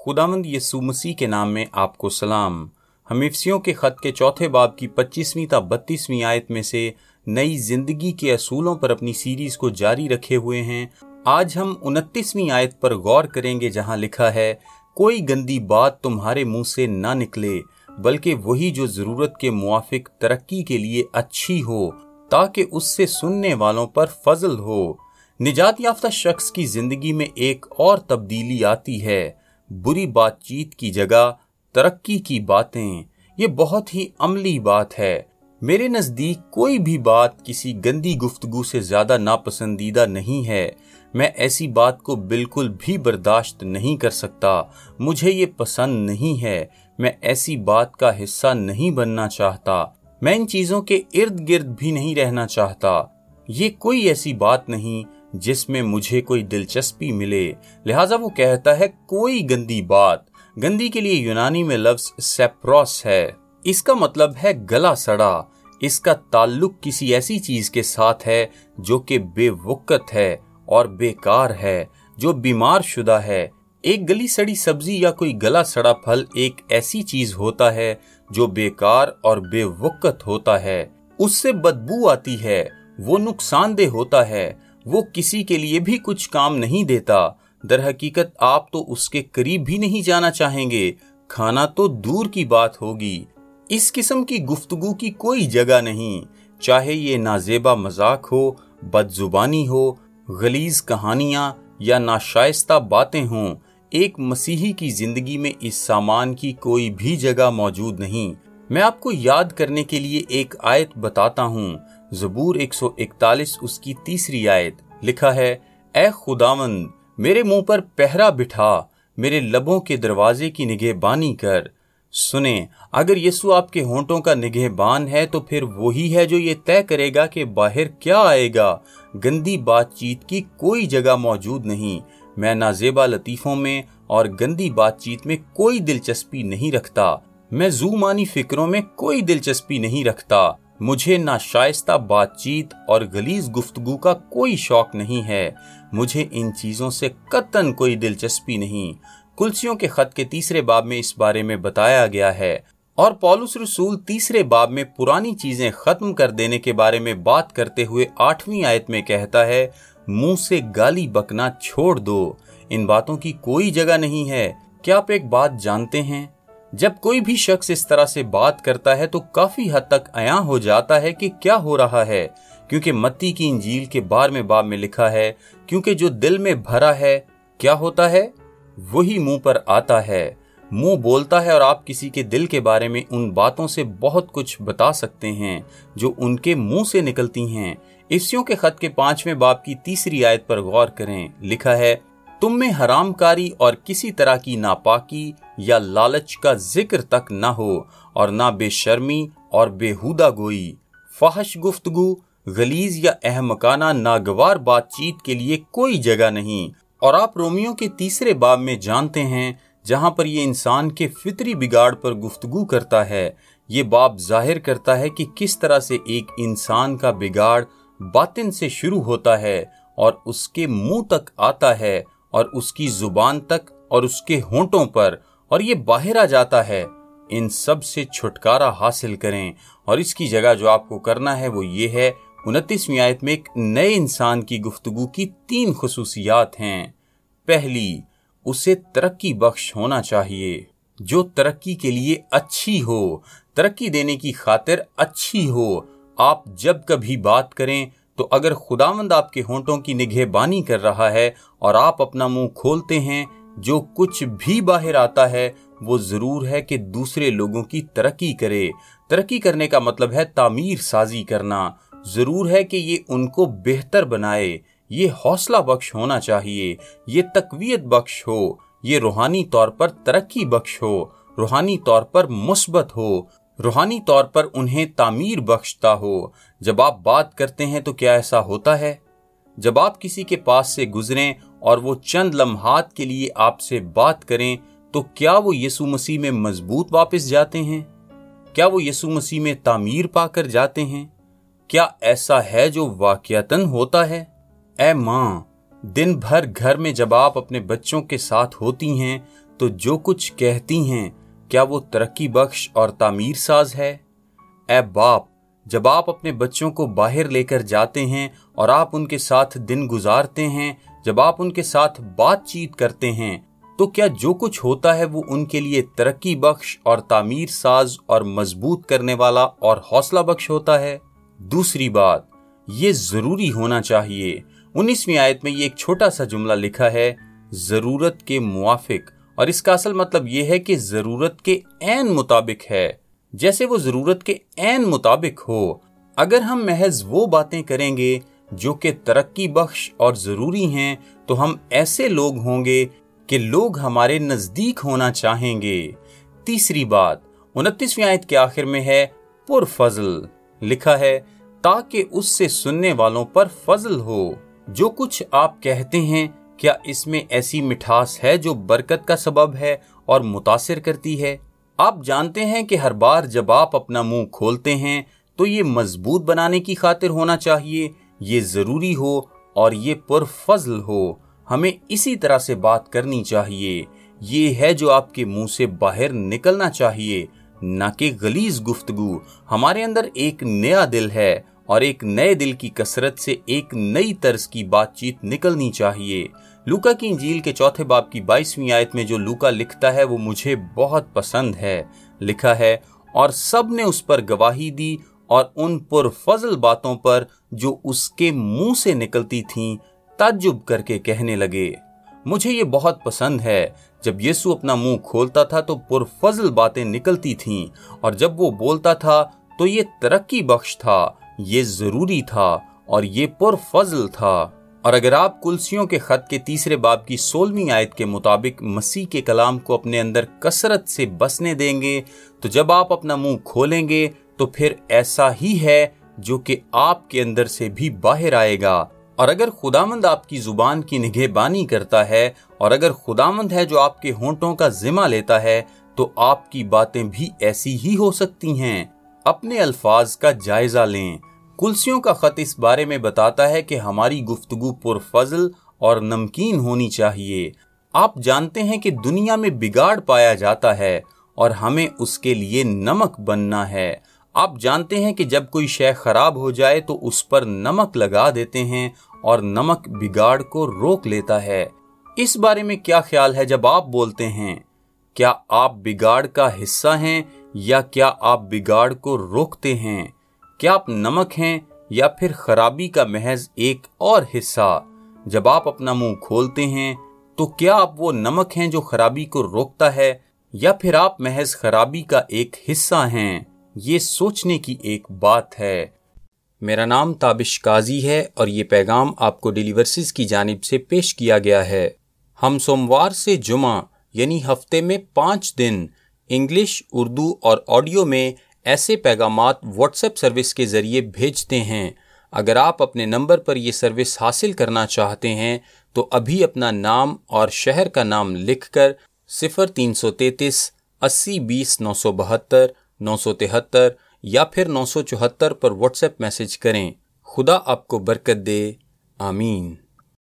खुदावंद यीशु मसीह के नाम में आपको सलाम। हम इफिसियों के खत के चौथे बाब की 25वीं ता 32वीं आयत में से नई जिंदगी के असूलों पर अपनी सीरीज को जारी रखे हुए हैं। आज हम 29वीं आयत पर गौर करेंगे, जहां लिखा है, कोई गंदी बात तुम्हारे मुंह से ना निकले, बल्कि वही जो जरूरत के मुआफिक तरक्की के लिए अच्छी हो, ताकि उससे सुनने वालों पर फजल हो। निजात याफ्ता शख्स की जिंदगी में एक और तब्दीली आती है, बुरी बातचीत की जगह तरक्की की बातें। ये बहुत ही अमली बात है। मेरे नजदीक कोई भी बात किसी गंदी गुफ्तगू से ज्यादा नापसंदीदा नहीं है। मैं ऐसी बात को बिल्कुल भी बर्दाश्त नहीं कर सकता। मुझे ये पसंद नहीं है। मैं ऐसी बात का हिस्सा नहीं बनना चाहता। मैं इन चीजों के इर्द गिर्द भी नहीं रहना चाहता। ये कोई ऐसी बात नहीं जिसमें मुझे कोई दिलचस्पी मिले। लिहाजा वो कहता है, कोई गंदी बात। गंदी के लिए यूनानी में लफ्ज सेप्रोस है। इसका मतलब है गला सड़ा। इसका ताल्लुक किसी ऐसी चीज के साथ है जो कि बेवकत है और बेकार है, जो बीमार शुदा है। एक गली सड़ी सब्जी या कोई गला सड़ा फल एक ऐसी चीज होता है जो बेकार और बेवकत होता है। उससे बदबू आती है, वो नुकसानदेह होता है, वो किसी के लिए भी कुछ काम नहीं देता। दर हकीकत आप तो उसके करीब भी नहीं जाना चाहेंगे, खाना तो दूर की बात होगी। इस किस्म की गुफ्तगू की कोई जगह नहीं, चाहे ये नाजेबा मजाक हो, बदजुबानी हो, गलीज कहानियां या नाशाइस्ता बातें हों। एक मसीही की जिंदगी में इस सामान की कोई भी जगह मौजूद नहीं। मैं आपको याद करने के लिए एक आयत बताता हूँ। ज़बूर 141 उसकी 3री आयत लिखा है, ऐ खुदावंद मेरे मुंह पर पहरा बिठा, मेरे लबों के दरवाजे की निगहबानी कर। सुने, अगर यीशु आपके होंठों का निगहबान है तो फिर वही है जो ये तय करेगा कि बाहर क्या आएगा। गंदी बातचीत की कोई जगह मौजूद नहीं। मैं नाजेबा लतीफों में और गंदी बातचीत में कोई दिलचस्पी नहीं रखता। मैं ज़ूमानी फिक्रों में कोई दिलचस्पी नहीं रखता। मुझे नाशाइस्ता बातचीत और गलीज गुफ्तगू का कोई शौक नहीं है। मुझे इन चीजों से कतन कोई दिलचस्पी नहीं। कुलसियों के खत के 3रे बाब में इस बारे में बताया गया है, और पौलुस रसूल 3रे बाब में पुरानी चीजें खत्म कर देने के बारे में बात करते हुए 8वीं आयत में कहता है, मुंह से गाली बकना छोड़ दो। इन बातों की कोई जगह नहीं है। क्या आप एक बात जानते हैं? जब कोई भी शख्स इस तरह से बात करता है तो काफी हद तक अयां हो जाता है कि क्या हो रहा है, क्योंकि मत्ती की इंजील के 12वें बाब में लिखा है, क्योंकि जो दिल में भरा है क्या होता है, वही मुंह पर आता है। मुंह बोलता है और आप किसी के दिल के बारे में उन बातों से बहुत कुछ बता सकते हैं जो उनके मुंह से निकलती हैं। इफिसियों के खत के 5वें बाब की 3री आयत पर गौर करें। लिखा है, तुम में हरामकारी और किसी तरह की नापाकी या लालच का जिक्र तक न हो, और ना बेशर्मी और बेहुदा गोई, फाहश गुफ्तगू, गलीज या अहमकाना नागवार बातचीत के लिए कोई जगह नहीं। और आप रोमियो के 3रे बाब में जानते हैं, जहां पर ये इंसान के फितरी बिगाड़ पर गुफ्तगू करता है। ये बाब जाहिर करता है कि किस तरह से एक इंसान का बिगाड़ बातिन से शुरू होता है और उसके मुंह तक आता है और उसकी जुबान तक और उसके होंठों पर, और ये बाहर आ जाता है। इन सब से छुटकारा हासिल करें, और इसकी जगह जो आपको करना है वो ये है। 29वीं आयत में एक नए इंसान की गुफ्तगू की 3 खुसूसियात हैं। पहली, उसे तरक्की बख्श होना चाहिए, जो तरक्की के लिए अच्छी हो, तरक्की देने की खातिर अच्छी हो। आप जब कभी बात करें तो अगर खुदावंद आपके होंठों की निगहबानी कर रहा है और आप अपना मुंह खोलते हैं, जो कुछ भी बाहर आता है वो जरूर है कि दूसरे लोगों की तरक्की करे। तरक्की करने का मतलब है तामीर साजी करना। जरूर है कि ये उनको बेहतर बनाए। ये हौसला बख्श होना चाहिए, ये तकवीयत बख्श हो, ये रूहानी तौर पर तरक्की बख्श हो, रूहानी तौर पर मुस्बत हो, रूहानी तौर पर उन्हें तामीर बख्शता हो। जब आप बात करते हैं तो क्या ऐसा होता है? जब आप किसी के पास से गुजरें और वो चंद लम्हात के लिए आपसे बात करें, तो क्या वो यीशु मसीह में मजबूत वापस जाते हैं? क्या वो यीशु मसीह में तामीर पाकर जाते हैं? क्या ऐसा है जो वाकयातन होता है? ऐ माँ, दिन भर घर में जब आप अपने बच्चों के साथ होती हैं तो जो कुछ कहती हैं क्या वो तरक्की बख्श और तामीर साज है? ऐ बाप, जब आप अपने बच्चों को बाहर लेकर जाते हैं और आप उनके साथ दिन गुजारते हैं, जब आप उनके साथ बातचीत करते हैं, तो क्या जो कुछ होता है वो उनके लिए तरक्की बख्श और तामीर साज और मजबूत करने वाला और हौसला बख्श होता है? दूसरी बात, ये जरूरी होना चाहिए। 19वीं आयत में ये एक छोटा सा जुमला लिखा है, जरूरत के मुआफिक, और इसका असल मतलब ये है कि जरूरत के ऐन मुताबिक है, जैसे वो जरूरत के ऐन मुताबिक हो। अगर हम महज वो बातें करेंगे जो कि तरक्की बख्श और जरूरी हैं, तो हम ऐसे लोग होंगे कि लोग हमारे नजदीक होना चाहेंगे। तीसरी बात 29वीं आयत के आखिर में है, पुरफजल लिखा है, ताकि उससे सुनने वालों पर फजल हो। जो कुछ आप कहते हैं, क्या इसमें ऐसी मिठास है जो बरकत का सबब है और मुतासिर करती है? आप जानते हैं कि हर बार जब आप अपना मुंह खोलते हैं तो ये मजबूत बनाने की खातिर होना चाहिए, ये जरूरी हो और ये पुरफजल हो। हमें इसी तरह से बात करनी चाहिए। ये है जो आपके मुंह से बाहर निकलना चाहिए, न कि गलीज गुफ्तगू। हमारे अंदर एक नया दिल है और एक नए दिल की कसरत से एक नई तर्ज की बातचीत निकलनी चाहिए। लूका की इंजील के 4 बाब की 22वीं आयत में जो लूका लिखता है वो मुझे बहुत पसंद है। लिखा है, और सब ने उस पर गवाही दी और उन पुरफजल बातों पर जो उसके मुंह से निकलती थीं ताज्जुब करके कहने लगे। मुझे ये बहुत पसंद है। जब यीशु अपना मुंह खोलता था तो पुरफजल बातें निकलती थीं, और जब वो बोलता था तो ये तरक्की बख्श था, ये जरूरी था और ये पुरफजल था। और अगर आप कुलसियों के खत के 3 बाब की 16वीं आयत के मुताबिक मसीह के कलाम को अपने अंदर कसरत से बसने देंगे, तो जब आप अपना मुंह खोलेंगे तो फिर ऐसा ही है जो कि आपके अंदर से भी बाहर आएगा। और अगर खुदावंद आपकी जुबान की निगहबानी करता है, और अगर खुदावंद है जो आपके होंठों का जिम्मा लेता है, तो आपकी बातें भी ऐसी ही हो सकती हैं। अपने अल्फाज का जायजा लें। कुलसियों का खत इस बारे में बताता है कि हमारी गुफ्तगू पुरफजल और नमकीन होनी चाहिए। आप जानते हैं कि दुनिया में बिगाड़ पाया जाता है और हमें उसके लिए नमक बनना है। आप जानते हैं कि जब कोई शय खराब हो जाए तो उस पर नमक लगा देते हैं और नमक बिगाड़ को रोक लेता है। इस बारे में क्या ख्याल है जब आप बोलते हैं? क्या आप बिगाड़ का हिस्सा हैं या क्या आप बिगाड़ को रोकते हैं? क्या आप नमक हैं या फिर खराबी का महज एक और हिस्सा? जब आप अपना मुंह खोलते हैं तो क्या आप वो नमक हैं जो खराबी को रोकता है, या फिर आप महज खराबी का एक हिस्सा हैं? ये सोचने की एक बात है। मेरा नाम ताबिश काजी है और ये पैगाम आपको डिलीवर्सिस की जानिब से पेश किया गया है। हम सोमवार से जुमा यानी हफ्ते में 5 दिन इंग्लिश, उर्दू और ऑडियो में ऐसे पैगामात व्हाट्सएप सर्विस के जरिए भेजते हैं। अगर आप अपने नंबर पर यह सर्विस हासिल करना चाहते हैं तो अभी अपना नाम और शहर का नाम लिखकर 0333 80 20 972 973 या फिर 974 पर व्हाट्सएप मैसेज करें। खुदा आपको बरकत दे। आमीन।